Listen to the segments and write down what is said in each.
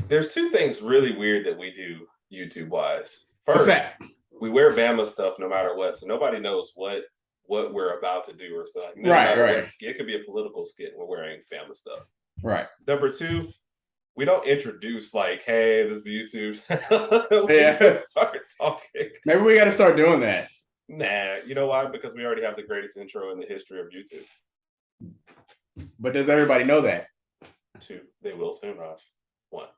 There's two things really weird that we do YouTube wise. What's First, that? we wear Bama stuff no matter what, so nobody knows what we're about to do or something. No Right, matter right. what, it could be a political skit. We're wearing Bama stuff. Right. Number two, we don't introduce like, "Hey, this is YouTube." We Yeah. just start talking. Maybe we got to start doing that. Nah, you know why? Because we already have the greatest intro in the history of YouTube. But does everybody know that? Two, they will soon, Raj. One.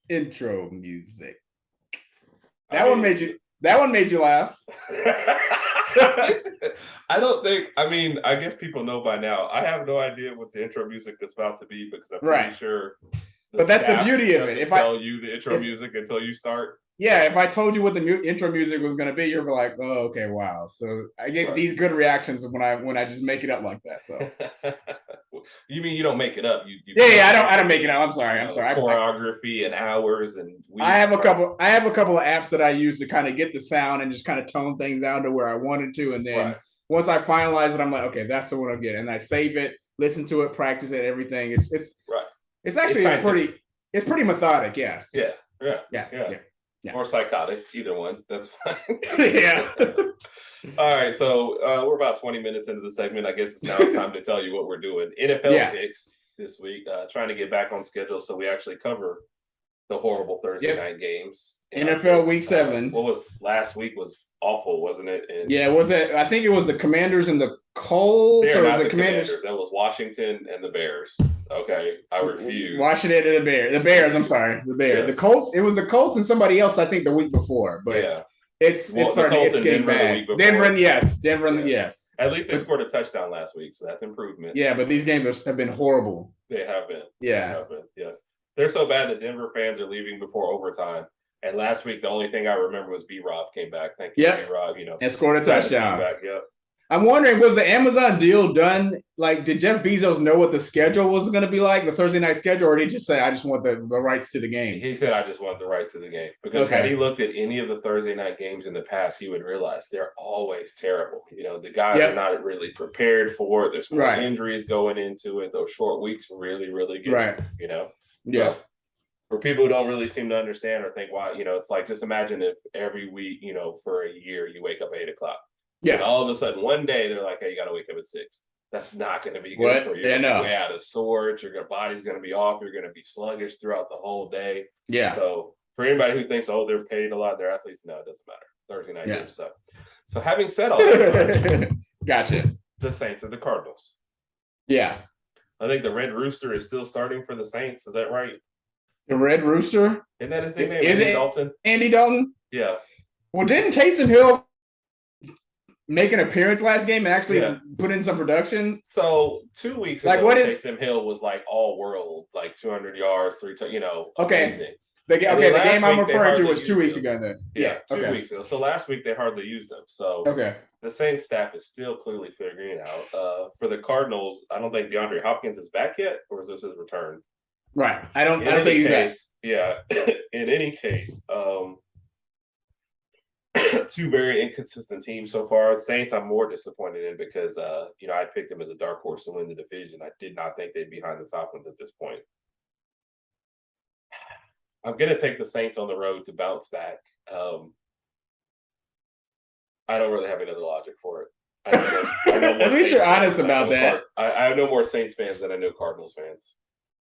Intro music. That one made you laugh. I don't think. I mean, I guess people know by now. I have no idea what the intro music is about to be because I'm pretty sure. But that's the beauty of it. If I tell you the intro music until you start. Yeah, if I told you what the intro music was going to be, you're like, "Oh, okay, wow." So I get these good reactions when I just make it up like that. So you mean you don't make it up? I don't make it up. I'm sorry. Choreography and hours and I have a couple of apps that I use to kind of get the sound and just kind of tone things down to where I wanted to, and then once I finalize it, I'm like, okay, that's the one I'm getting, and I save it, listen to it, practice it, everything. It's actually pretty methodic. Yeah. Or psychotic, either one. That's fine. Yeah. All right, so we're about 20 minutes into the segment. I guess it's now time to tell you what we're doing. NFL picks this week, trying to get back on schedule so we actually cover the horrible Thursday night games. NFL Week 7. What was last week was awful, wasn't it? Was it? I think it was the Commanders and the Colts. They're not the Commanders. That was Washington and the Bears. Okay, I refuse. Washington and the Bears. The Bears. I'm sorry, the Bears. Yes. The Colts. It was the Colts and somebody else. I think the week before, but it's getting bad. Denver, yes. At least they scored a touchdown last week, so that's improvement. Yeah, but these games have been horrible. They have been. Yeah, they have been. Yes, they're so bad that Denver fans are leaving before overtime. And last week, the only thing I remember was B-Rob came back. Thank you, B-Rob. And scored a touchdown. Yep. I'm wondering, was the Amazon deal done? Like, did Jeff Bezos know what the schedule was going to be like, the Thursday night schedule, or did he just say, I just want the rights to the game? He said, I just want the rights to the game. Because had he looked at any of the Thursday night games in the past, he would realize they're always terrible. You know, the guys are not really prepared for it. There's more injuries going into it. Those short weeks really, really good. You know? Yeah. But for people who don't really seem to understand or think, why, it's like, just imagine if every week, for a year, you wake up at 8 o'clock. Yeah. And all of a sudden, one day, they're like, hey, you got to wake up at 6. That's not going to be good for you. You're going to be out of sorts. Your body's going to be off. You're going to be sluggish throughout the whole day. Yeah. So for anybody who thinks, they're paid a lot, they're athletes, no, it doesn't matter. Thursday night games suck. So having said all that, gotcha. The Saints and the Cardinals. Yeah. I think the Red Rooster is still starting for the Saints. Is that right? The Red Rooster? Isn't that his nickname? Andy Dalton? Andy Dalton? Yeah. Well, didn't Taysom Hill make an appearance last game and actually put in some production? So 2 weeks ago, Taysom Hill was like all world, like 200 yards, 3 amazing. The game I'm referring to was 2 weeks ago then. Yeah, 2 weeks ago. So last week they hardly used him. So the Saints staff is still clearly figuring it out. For the Cardinals, I don't think DeAndre Hopkins is back yet, or is this his return? Right. I don't think he's back. Yeah. In any case, two very inconsistent teams so far. Saints, I'm more disappointed in because I picked them as a dark horse to win the division. I did not think they'd be behind the Falcons at this point. I'm gonna take the Saints on the road to bounce back. I don't really have any other logic for it. At least you're honest about that. I have no more Saints fans than I know Cardinals fans.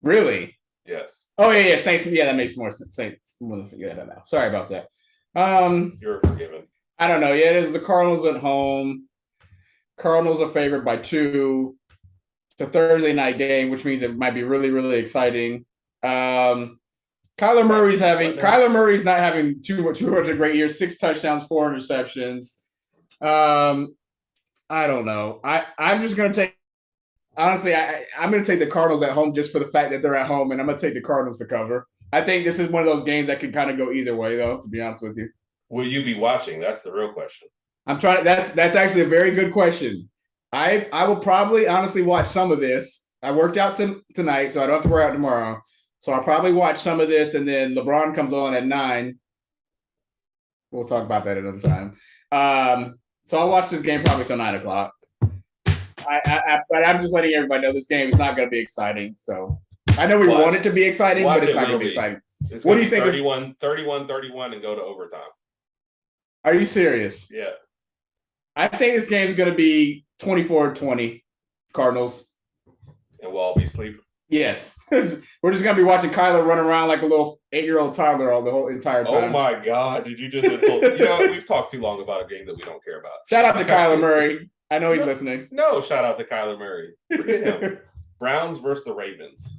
Really? Yes. Oh yeah, Saints. Yeah, that makes more sense. Saints. Now. Sorry about that. You're forgiven. I don't know. Yeah, it is the Cardinals at home. Cardinals are favored by 2. It's a Thursday night game, which means it might be really, really exciting. Kyler Murray's not having too much a great year. 6 touchdowns, 4 interceptions. I don't know. I'm just gonna take. Honestly, I'm going to take the Cardinals at home just for the fact that they're at home, and I'm going to take the Cardinals to cover. I think this is one of those games that can kind of go either way, though, to be honest with you. Will you be watching? That's the real question. That's actually a very good question. I will probably honestly watch some of this. I worked out tonight, so I don't have to work out tomorrow. So I'll probably watch some of this, and then LeBron comes on at 9. we'll talk about that another time. So I'll watch this game probably till 9:00. But I'm just letting everybody know this game is not going to be exciting. So I know we want it to be exciting, but it's not going to be exciting. What do you think? 31-31 and go to overtime. Are you serious? Yeah. I think this game is going to be 24-20 Cardinals. And we'll all be asleep. Yes. We're just going to be watching Kyler run around like a little 8-year-old toddler all the whole entire time. Oh, my God. Did you just insult? We've talked too long about a game that we don't care about. Shout out to Kyler Murray. I know he's listening. No, shout out to Kyler Murray. Forget him. Browns versus the Ravens.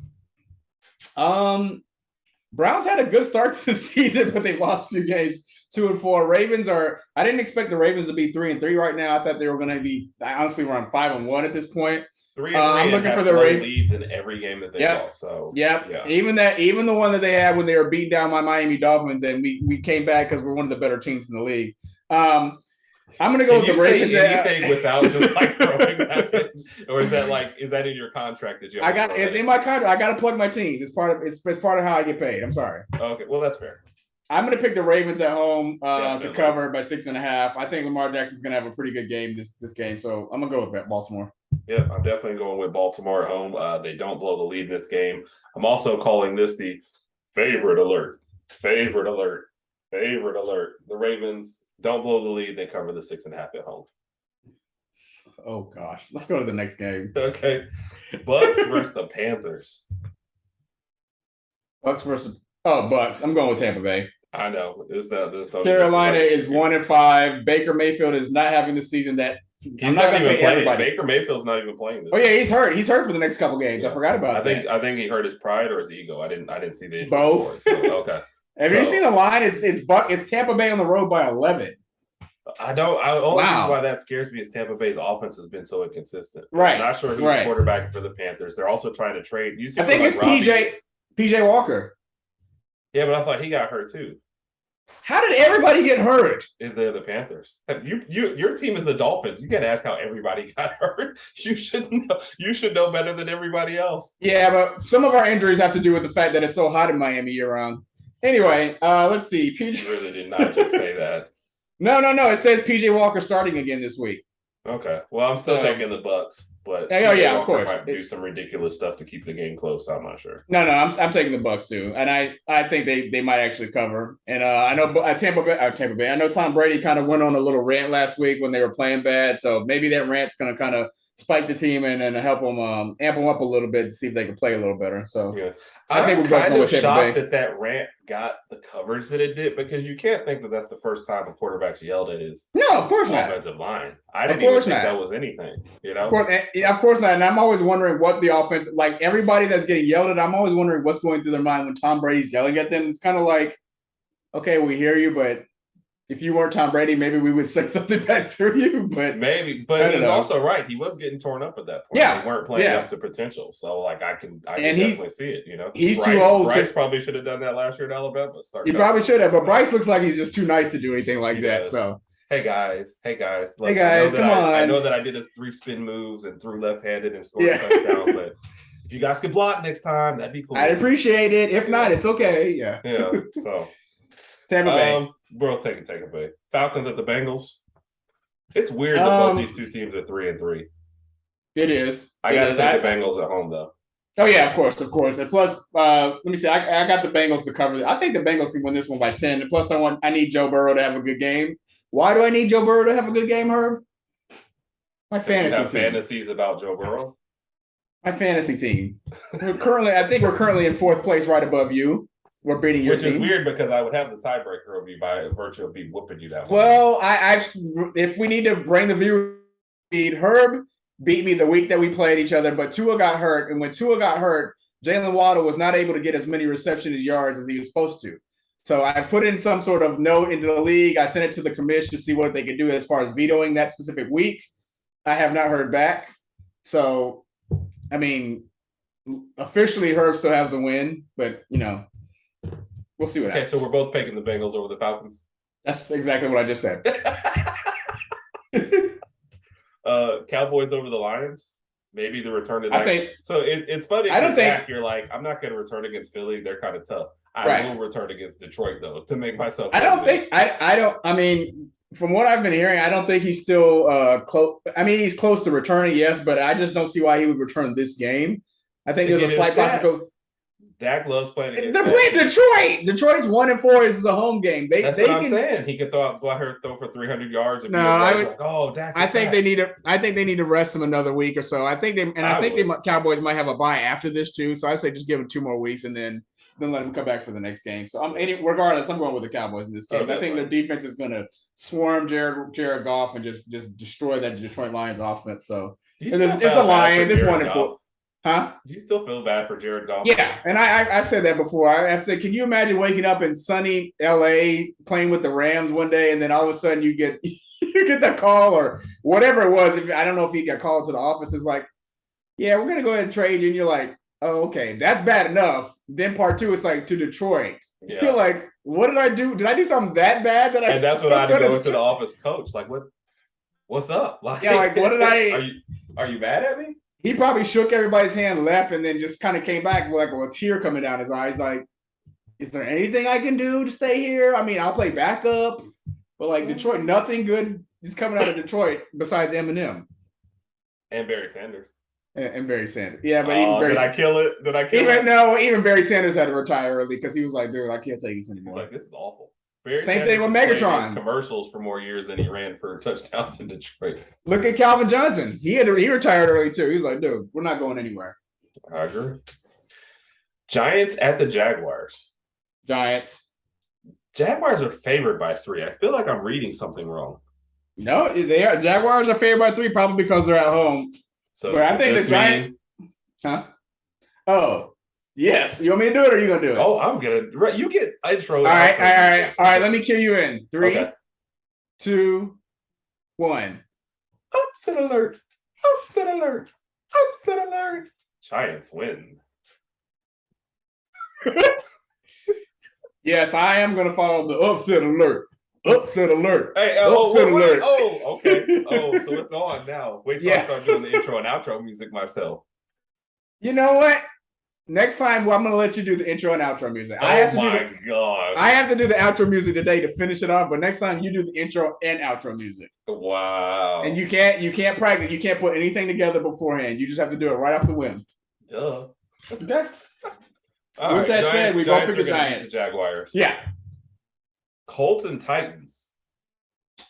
Browns had a good start to the season, but they've lost a few games. 2-4. Ravens I didn't expect the Ravens to be 3-3 right now. I thought they were going to be, honestly, we're on 5-1 at this point. 3-3. I'm looking for the Ravens leads in every game that they lost. So yeah. Even the one that they had when they were beating down my Miami Dolphins, and we came back because we're one of the better teams in the league. I'm going to go with the Ravens. Anything without just like throwing that in? Or is that in your contract that you have? It's in my contract. I got to plug my team. It's part of how I get paid. I'm sorry. Okay, well that's fair. I'm going to pick the Ravens at home to cover by 6.5. I think Lamar Jackson's going to have a pretty good game this game, so I'm going to go with Baltimore. Yeah, I'm definitely going with Baltimore at home. They don't blow the lead in this game. I'm also calling this the favorite alert. Favorite alert. Favorite alert. The Ravens don't blow the lead. They cover the 6.5 at home. Oh, gosh. Let's go to the next game. Okay. Bucks versus the Panthers. Bucks. I'm going with Tampa Bay. I know. Carolina is 1-5. Baker Mayfield is not having the season that he's not even playing. Baker Mayfield's not even playing this. Oh yeah, he's hurt. He's hurt for the next couple games. Yeah. I forgot about that. I think he hurt his pride or his ego. I didn't see the injury both. So, okay. Have you seen the line? It's Tampa Bay on the road by 11. I don't. The only reason why that scares me is Tampa Bay's offense has been so inconsistent. Right. I'm not sure who's quarterback for the Panthers. They're also trying to trade. I think it's PJ Walker. Yeah, but I thought he got hurt too. How did everybody get hurt? They're the Panthers. Your team is the Dolphins. You can't ask how everybody got hurt. You should know. You should know better than everybody else. Yeah, but some of our injuries have to do with the fact that it's so hot in Miami year round. Anyway, let's see. PJ really did not just say that. No. It says PJ Walker starting again this week. Okay. Well, I'm still taking the Bucks, but of course, might do some ridiculous stuff to keep the game close. I'm not sure. No, I'm taking the Bucks too, and I think they might actually cover. And I know Tampa Bay. I know Tom Brady kind of went on a little rant last week when they were playing bad, so maybe that rant's going to kind of spike the team and help them amp them up a little bit to see if they can play a little better. So yeah. I think we're kind of shocked that rant got the coverage that it did, because you can't think that that's the first time a quarterback's yelled at his offensive line. I didn't even think that was anything. Of course not. And I'm always wondering what the offense, like everybody that's getting yelled at, I'm always wondering what's going through their mind when Tom Brady's yelling at them. It's kind of like, okay, we hear you, but if you weren't Tom Brady, maybe we would say something back to you. But maybe, but he's also right. He was getting torn up at that point. Yeah, they weren't playing up to potential. So, like, I can definitely see it. He's too old. Bryce probably should have done that last year at Alabama. He probably should have, but Bryce looks like he's just too nice to do anything like that. Does. So, hey guys, like, come on. I know that I did his 3 spin moves and threw left-handed and scored a touchdown, but if you guys could block next time, that'd be cool. I'd appreciate it. If not, it's okay. Yeah. Yeah. So. Tampa Bay. We're taking Tampa Bay. Falcons at the Bengals. It's weird that both these two teams are 3-3. It is. I got to take the Bengals at home, though. Oh, yeah, of course. And plus, let me see. I got the Bengals to cover. I think the Bengals can win this one by 10. And plus, I need Joe Burrow to have a good game. Why do I need Joe Burrow to have a good game, Herb? My fantasy team. Fantasies about Joe Burrow? My fantasy team. I think we're currently in 4th place, right above you. We're beating your team. Which is weird because I would have the tiebreaker over you by virtue of me whooping you that way. Well, if we need to bring the viewer feed, Herb beat me the week that we played each other, but Tua got hurt. And when Tua got hurt, Jalen Waddle was not able to get as many reception yards as he was supposed to. So I put in some sort of note into the league. I sent it to the commission to see what they could do as far as vetoing that specific week. I have not heard back. So, I mean, officially Herb still has the win, but, we'll see what happens. Okay, so we're both picking the Bengals over the Falcons. That's exactly what I just said. Cowboys over the Lions. Maybe the return to Dak. So it's funny. I don't think you're like, I'm not going to return against Philly. They're kind of tough. I will return against Detroit though to make myself. I don't think I don't. I mean, from what I've been hearing, I don't think he's still close. I mean, he's close to returning, yes, but I just don't see why he would return this game. I think there's a slight possibility. Dak loves playing against. They're playing Detroit. Detroit's 1-4. This is a home game. That's what I'm saying. He could go out here and throw for 300 yards. No, I would. Like, oh, Dak. I think they need to. I think they need to rest him another week or so. I think the Cowboys might have a bye after this too. So I say just give him 2 more weeks and then let him come back for the next game. So regardless, I'm going with the Cowboys in this game. I think the defense is going to swarm Jared Goff and just destroy that Detroit Lions offense. So it's a Lions. It's 1-4. Huh? Do you still feel bad for Jared Goff? Yeah, and I've said that before. I've said, can you imagine waking up in sunny LA playing with the Rams one day, and then all of a sudden you get that call or whatever it was. I don't know if he got called to the office. It's like, yeah, we're gonna go ahead and trade you, and you're like, oh, okay, that's bad enough. Then part 2, it's like to Detroit. Yeah. You're like, what did I do? Did I do something that bad? And that's what I had to go into the office coach. Like, what's up? Like, yeah, like what did I? Are you mad at me? He probably shook everybody's hand, left, and then just kind of came back with like a tear coming down his eyes. Like, is there anything I can do to stay here? I mean, I'll play backup, but like Detroit, nothing good is coming out of Detroit besides Eminem and Barry Sanders. And Barry Sanders, yeah, but even Barry. Did I kill it? Did I kill it? No, even Barry Sanders had to retire early because he was like, "Dude, I can't take this anymore." Like, this is awful. Barry Same Sanders thing with Megatron. Commercials for more years than he ran for touchdowns in Detroit. Look at Calvin Johnson. He retired early too. He was like, "Dude, we're not going anywhere." I agree. Giants at the Jaguars. Giants. Jaguars are favored by 3. I feel like I'm reading something wrong. No, they are. Jaguars are favored by 3, probably because they're at home. So but I think the Giants. Huh? Oh. Yes. You want me to do it or are you going to do it? Oh, I'm going to. You get intro. All right. Let me cue you in. 3, 2, 1. Upset alert. Upset alert. Upset alert. Giants win. Yes, I am going to follow the upset alert. Upset alert. Hey, upset alert. Oh, okay. Oh, so it's on now. Wait till I start doing the intro and outro music myself. You know what? Next time, I'm going to let you do the intro and outro music. I have to do the outro music today to finish it off, but next time you do the intro and outro music. Wow. And you can't practice. You can't put anything together beforehand. You just have to do it right off the whim. Duh. Okay. With that said, we both pick the Giants. The Jaguars. Yeah. Colts and Titans.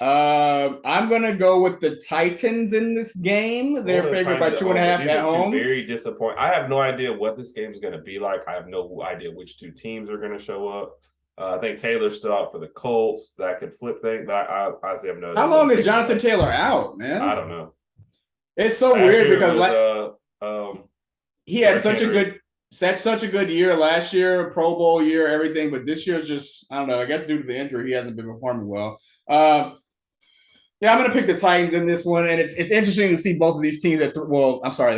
I'm gonna go with the Titans in this game. They're favored by 2.5 at home. Very disappointing. I have no idea what this game is going to be like. I have no idea which 2 teams are going to show up. I think Taylor's still out for the Colts. That could flip things. I honestly have no idea. How long is Jonathan Taylor out, man? I don't know. It's so weird because he had such a good year last year, Pro Bowl year, everything. But this year's just, I don't know. I guess due to the injury, he hasn't been performing well. Yeah, I'm going to pick the Titans in this one, and it's interesting to see both of these teams the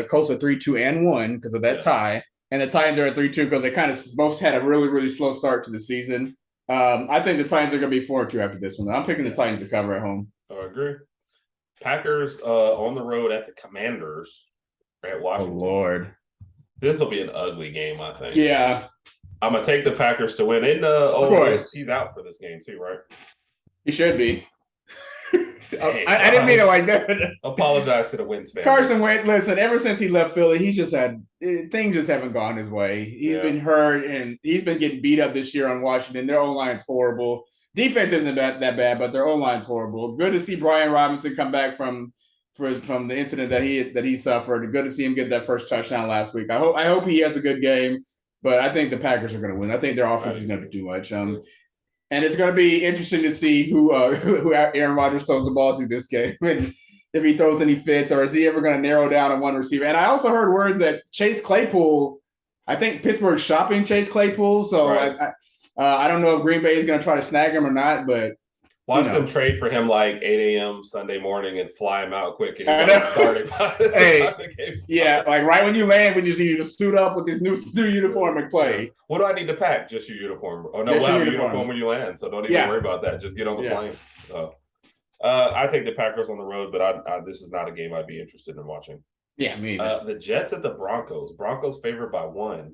Colts are 3-2-1 because of that tie, and the Titans are at 3-2 because they kind of both had a really, really slow start to the season. I think the Titans are going to be 4-2 after this one. I'm picking the Titans to cover at home. I agree. Packers on the road at the Commanders at Washington. Oh, Lord. This will be an ugly game, I think. Yeah. I'm going to take the Packers to win. Of course. He's out for this game too, right? He should be. Hey, I didn't mean it like that. Apologize to the Wentz fans. Carson Wentz, listen, ever since he left Philly, he just had things just haven't gone his way. He's been hurt and he's been getting beat up this year on Washington. Their O-line's horrible. Defense isn't that bad, but their O-line's horrible. Good to see Brian Robinson come back from the incident that he suffered. Good to see him get that first touchdown last week. I hope he has a good game, but I think the Packers are going to win. I think their offense is going to be too much. And it's going to be interesting to see who Aaron Rodgers throws the ball to this game, and if he throws any fits, or is he ever going to narrow down on one receiver? And I also heard word that Chase Claypool, I think Pittsburgh's shopping Chase Claypool, so right. I don't know if Green Bay is going to try to snag him or not, but watch them trade for him like 8 a.m. Sunday morning and fly him out quick and he's started. Yeah, like right when you land, we just need you to suit up with this new uniform and play. What do I need to pack? Just your uniform. Oh no, we'll have a uniform when you land, so don't even worry about that. Just get on the plane. So, I take the Packers on the road, but this is not a game I'd be interested in watching. Yeah, me either. The Jets at the Broncos. Broncos favored by 1.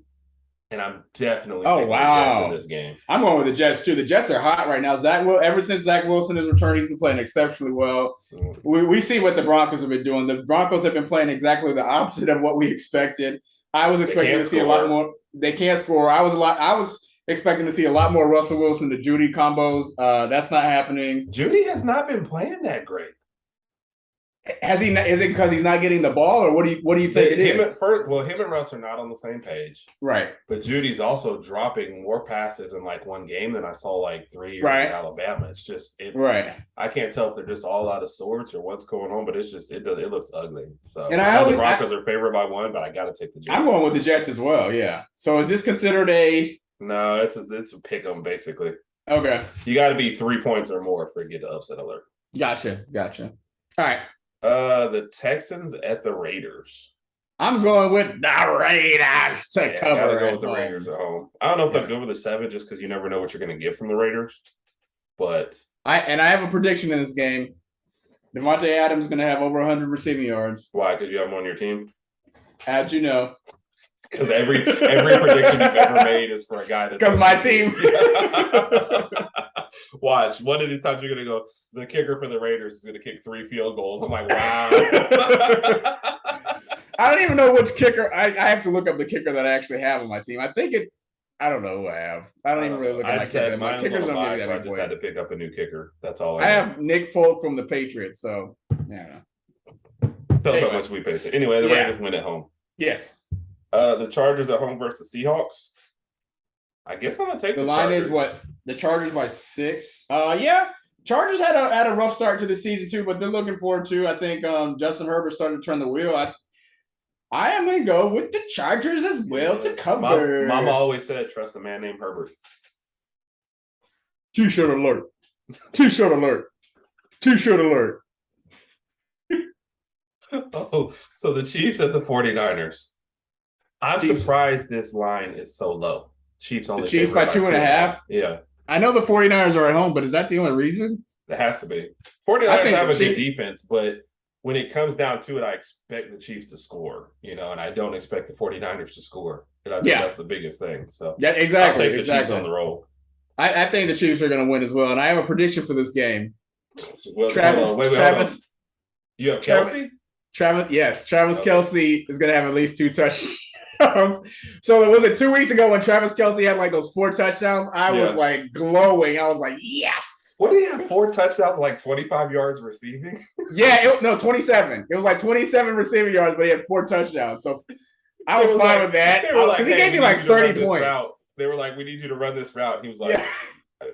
And I'm definitely taking the Jets in this game. I'm going with the Jets too. The Jets are hot right now. Ever since Zach Wilson has returned, he's been playing exceptionally well. We see what the Broncos have been doing. The Broncos have been playing exactly the opposite of what we expected. I was expecting to see a lot more. They can't score. I was expecting to see a lot more Russell Wilson to Judy combos. That's not happening. Judy has not been playing that great. Has he? Is it because he's not getting the ball, or what do you think it is? Him and Russ are not on the same page, right? But Judy's also dropping more passes in like one game than I saw like 3 years in Alabama. It's right. I can't tell if they're just all out of sorts or what's going on, but it looks ugly. So and I know the Broncos are favored by 1, but I got to take the Jets. I'm going with the Jets as well. Yeah. So is this considered a? No, it's a pick 'em basically. Okay. You got to be 3 points or more for it to get the upset alert. Gotcha. All right. The Texans at the Raiders. I'm going with the Raiders to cover. I gotta go with the Raiders at home. I don't know if they'll go with the 7 just because you never know what you're going to get from the Raiders. But I have a prediction in this game. Devontae Adams is going to have over 100 receiving yards. Why? Because you have him on your team? How'd you know? Because every prediction you've ever made is for a guy that's because my team. Watch. One of the times you're going to go, the kicker for the Raiders is going to kick 3 field goals. I'm like, wow. I don't even know which kicker. I have to look up the kicker that I actually have on my team. I don't know who I have. I don't even really look at my kicker. My kickers don't give me that many points. I just had to pick up a new kicker. That's all I have Nick Folk from the Patriots, so yeah. That's how much we pay. Anyway, the Raiders win at home. Yes. The Chargers at home versus the Seahawks. I guess I'm gonna take the line Chargers. Is what? The Chargers by 6. Yeah. Chargers had a rough start to the season too, but they're looking forward to. I think Justin Herbert started to turn the wheel. I am going to go with the Chargers as well to cover. Mama always said, trust a man named Herbert. T-shirt alert. T-shirt alert. T-shirt alert. Oh, so the Chiefs at the 49ers. I'm surprised this line is so low. Chiefs only. The Chiefs by 2.5? Yeah. I know the 49ers are at home, but is that the only reason? It has to be. 49ers have a good defense, but when it comes down to it, I expect the Chiefs to score, and I don't expect the 49ers to score. And I think that's the biggest thing. So yeah, exactly. I'll take the Chiefs on the roll. I think the Chiefs are going to win as well, and I have a prediction for this game. Well, Travis. You have Kelce? Travis Kelce is going to have at least 2 touchdowns. So was it 2 weeks ago when Travis Kelce had like those 4 touchdowns? I was like glowing. I was like, yes. What do you have? 4 touchdowns, like 25 yards receiving? Yeah, 27. It was like 27 receiving yards, but he had 4 touchdowns. So I was fine with that. Because he gave me like 30 points. They were like, we need you to run this route. He was like,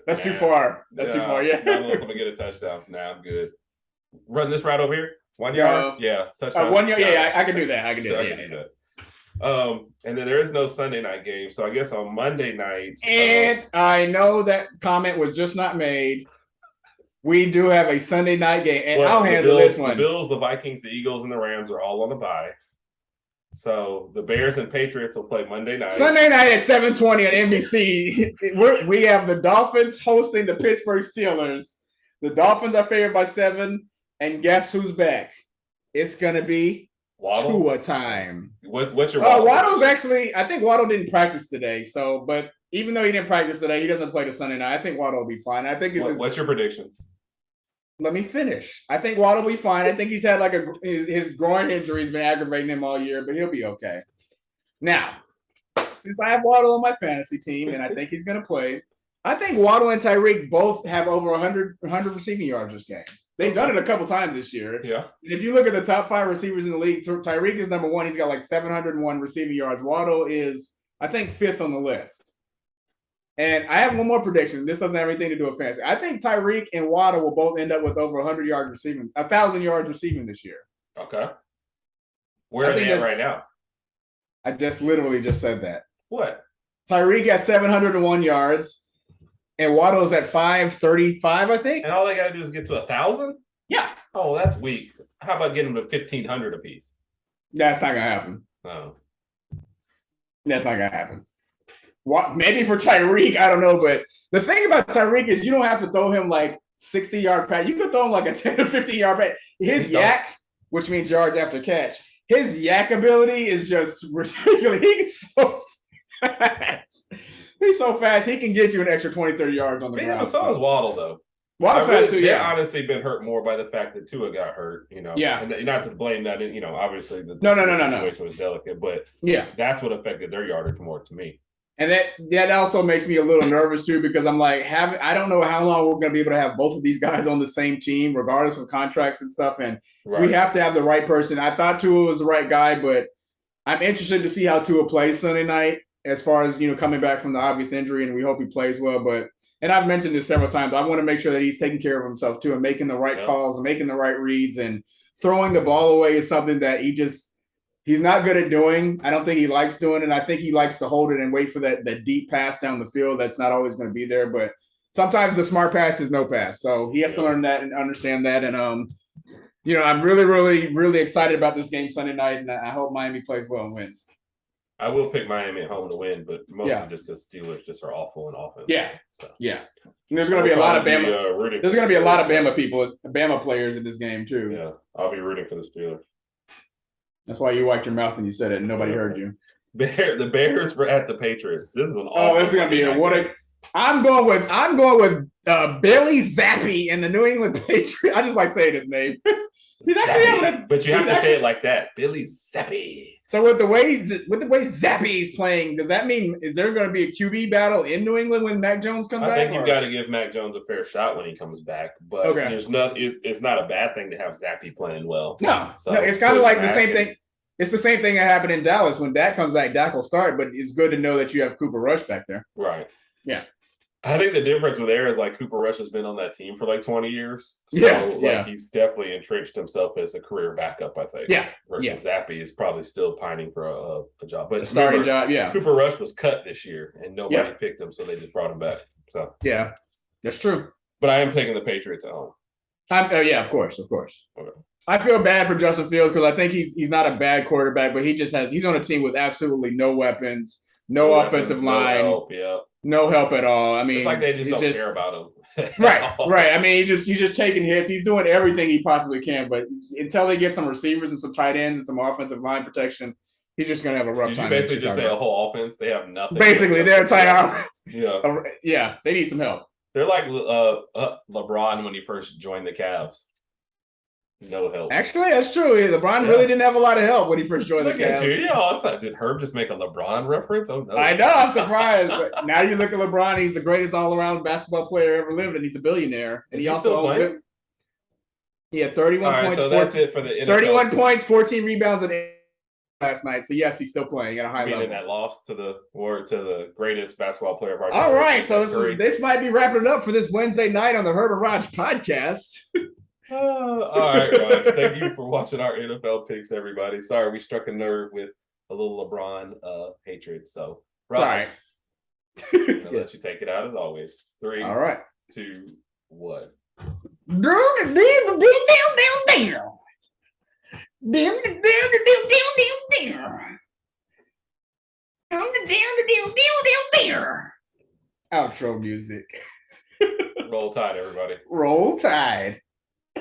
that's too far. That's too far. Yeah. I don't know if I'm going to get a touchdown. Nah, I'm good. Run this route over here. 1 yard? Yeah. Touchdown. 1 yard? Yeah, I can do that. I can do that. And then there is no Sunday night game. So I guess on Monday night. And I know that comment was just not made. We do have a Sunday night game. And I'll handle this one. The Bills, the Vikings, the Eagles, and the Rams are all on the bye. So the Bears and Patriots will play Monday night. Sunday night at 7:20 on NBC. We have the Dolphins hosting the Pittsburgh Steelers. The Dolphins are favored by 7. And guess who's back? It's going to be Waddle? Tua time. What's your Waddle? Waddle's actually, I think Waddle didn't practice today. So, but even though he didn't practice today, he doesn't play the Sunday night. I think Waddle will be fine. I think what's your prediction? Let me finish. I think Waddle will be fine. I think he's had like his groin injury has been aggravating him all year, but he'll be okay. Now, since I have Waddle on my fantasy team and I think he's going to play, I think Waddle and Tyreek both have over 100 receiving yards this game. They've done it a couple times this year. Yeah. And if you look at the top 5 receivers in the league, Tyreek is number 1. He's got like 701 receiving yards. Waddle is, I think, 5th on the list. And I have one more prediction. This doesn't have anything to do with fantasy. I think Tyreek and Waddle will both end up with over 1,000 yards receiving this year. Okay. Where are they at right now? I literally just said that. What? Tyreek has 701 yards, and Waddle is at 535, I think. And all they got to do is get to 1,000? Yeah. Oh, that's weak. How about getting them to 1,500 apiece? That's not going to happen. Oh. That's not going to happen. Maybe for Tyreek, I don't know. But the thing about Tyreek is you don't have to throw him like 60-yard pass. You can throw him like a 10 or 15-yard pass. His yak, which means yards after catch, his yak ability is just ridiculous. He's so fast, he can get you an extra 20, 30 yards on the ground. But so is Waddle, though. Waddle's fast too, They've honestly been hurt more by the fact that Tua got hurt, Yeah. And not to blame that, obviously the no. situation was delicate, but yeah, that's what affected their yardage more to me. And that also makes me a little nervous too, because I'm like, I don't know how long we're going to be able to have both of these guys on the same team, regardless of contracts and stuff. And we have to have the right person. I thought Tua was the right guy, but I'm interested to see how Tua plays Sunday night, as far as, coming back from the obvious injury, and we hope he plays well. And I've mentioned this several times, I want to make sure that he's taking care of himself too, and making the right calls and making the right reads, and throwing the ball away is something that he's not good at doing. I don't think he likes doing it. I think he likes to hold it and wait for that deep pass down the field. That's not always going to be there, but sometimes the smart pass is no pass. So he has to learn that and understand that. And, I'm really, really, really excited about this game Sunday night, and I hope Miami plays well and wins. I will pick Miami at home to win, but mostly just because Steelers just are awful in offense. Yeah. So. Yeah. And there's going to be a lot of Bama. There's going to be a lot of Bama players in this game too. Yeah. I'll be rooting for the Steelers. That's why you wiped your mouth when you said it, and nobody heard you. The Bears were at the Patriots. This is an this is gonna be I'm going with Bailey Zappi and the New England Patriots. I just like saying his name. But you have to say it like that, Billy Zappi. So with the way Zappi is playing, does that mean is there going to be a QB battle in New England when Mac Jones comes back? I think you've got to give Mac Jones a fair shot when he comes back, but it's not a bad thing to have Zappi playing well. No, it's kind of like the same thing. It's the same thing that happened in Dallas. When Dak comes back, Dak will start, but it's good to know that you have Cooper Rush back there. Right. Yeah. I think the difference with there is Cooper Rush has been on that team for 20 years. So he's definitely entrenched himself as a career backup, I think. Yeah. Versus Zappi is probably still pining for a job. But a starting job, yeah. Cooper Rush was cut this year and nobody picked him, so they just brought him back. So yeah, that's true. But I am taking the Patriots at home. Of course. Okay. I feel bad for Justin Fields because I think he's not a bad quarterback, but he's on a team with absolutely no weapons, no offensive line. No help at all. I mean, it's like they just don't care about him. Right. I mean, he's just taking hits. He's doing everything he possibly can, but until they get some receivers and some tight ends and some offensive line protection, he's just going to have a rough time. You basically just say a whole offense. They have nothing. Basically, their entire offense. Yeah. Yeah, they need some help. They're like LeBron when he first joined the Cavs. No help. Actually, that's true. LeBron really didn't have a lot of help when he first joined the Cavs. Did Herb just make a LeBron reference? Oh no! I know. I'm surprised. But now you look at LeBron; he's the greatest all-around basketball player ever lived, and he's a billionaire. And he also owns. He had 31 points. So that's it for the NFL. 31 points, 14 rebounds, and last night. So yes, he's still playing at a high level. That loss to the greatest basketball player of our time. All right, so this might be wrapping it up for this Wednesday night on the Herb and Raj podcast. All right, Raj. Thank you for watching our NFL picks, everybody. Sorry, we struck a nerve with a little LeBron hatred. So, Raj, I'll let you take it out as always. 3, 2, 1. Outro music. Roll Tide, everybody. Roll Tide.